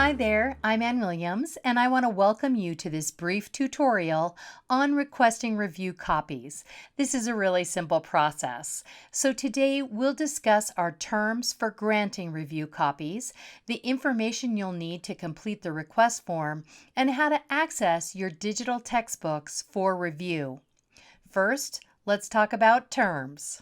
Hi there, I'm Ann Williams, and I want to welcome you to this brief tutorial on requesting review copies. This is a really simple process. So today we'll discuss our terms for granting review copies, the information you'll need to complete the request form, and how to access your digital textbooks for review. First, let's talk about terms.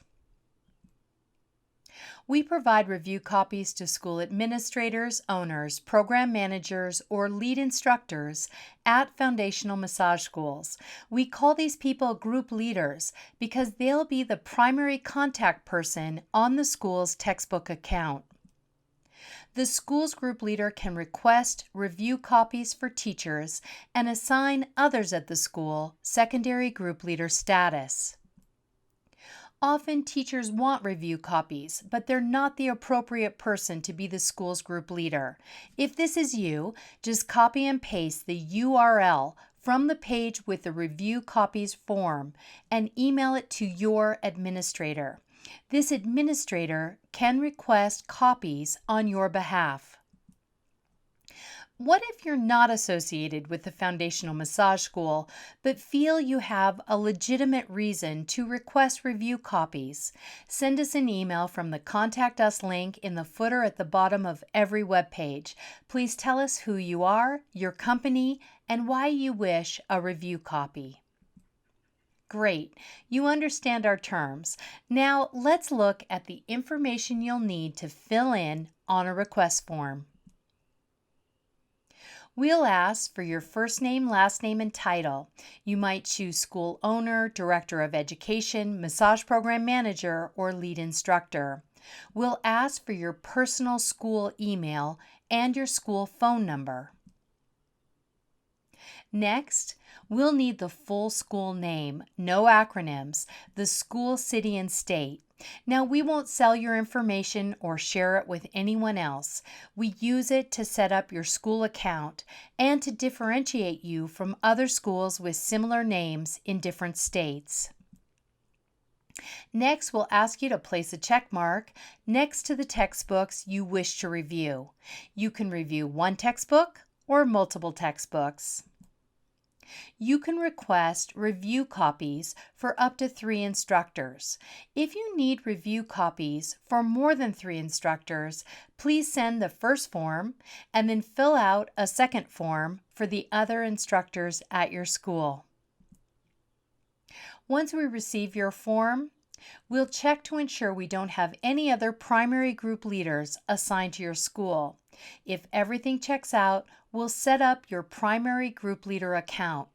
We provide review copies to school administrators, owners, program managers, or lead instructors at foundational massage schools. We call these people group leaders because they'll be the primary contact person on the school's textbook account. The school's group leader can request review copies for teachers and assign others at the school secondary group leader status. Often teachers want review copies, but they're not the appropriate person to be the school's group leader. If this is you, just copy and paste the URL from the page with the review copies form and email it to your administrator. This administrator can request copies on your behalf. What if you're not associated with the Foundational Massage School, but feel you have a legitimate reason to request review copies? Send us an email from the Contact Us link in the footer at the bottom of every web page. Please tell us who you are, your company, and why you wish a review copy. Great, you understand our terms. Now let's look at the information you'll need to fill in on a request form. We'll ask for your first name, last name, and title. You might choose school owner, director of education, massage program manager, or lead instructor. We'll ask for your personal school email and your school phone number. Next, we'll need the full school name, no acronyms, the school, city, and state. Now, we won't sell your information or share it with anyone else. We use it to set up your school account and to differentiate you from other schools with similar names in different states. Next, we'll ask you to place a check mark next to the textbooks you wish to review. You can review one textbook or multiple textbooks. You can request review copies for up to 3 instructors. If you need review copies for more than 3 instructors, please send the first form and then fill out a second form for the other instructors at your school. Once we receive your form, we'll check to ensure we don't have any other primary group leaders assigned to your school. If everything checks out, we'll set up your primary group leader account.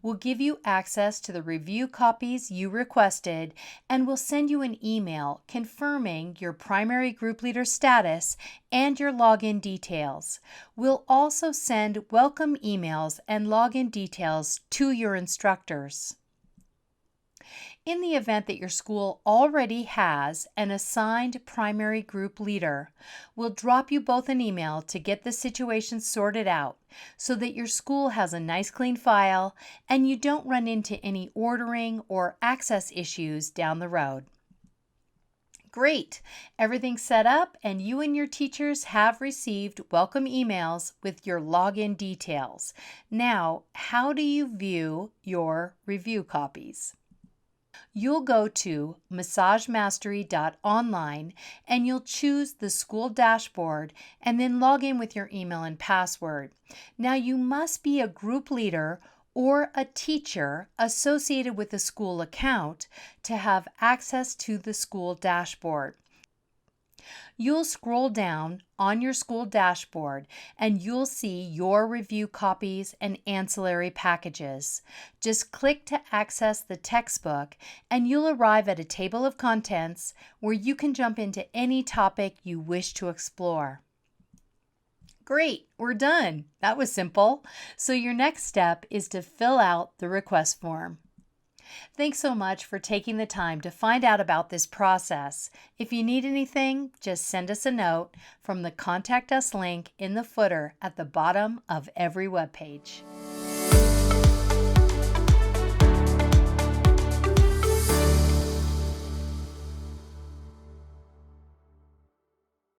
We'll give you access to the review copies you requested, and we'll send you an email confirming your primary group leader status and your login details. We'll also send welcome emails and login details to your instructors. In the event that your school already has an assigned primary group leader, we'll drop you both an email to get the situation sorted out so that your school has a nice clean file and you don't run into any ordering or access issues down the road. Great! Everything's set up and you and your teachers have received welcome emails with your login details. Now, how do you view your review copies? You'll go to massagemastery.online and you'll choose the school dashboard and then log in with your email and password. Now you must be a group leader or a teacher associated with the school account to have access to the school dashboard. You'll scroll down on your school dashboard and you'll see your review copies and ancillary packages. Just click to access the textbook and you'll arrive at a table of contents where you can jump into any topic you wish to explore. Great, we're done. That was simple. So your next step is to fill out the request form. Thanks so much for taking the time to find out about this process. If you need anything, just send us a note from the Contact Us link in the footer at the bottom of every web page.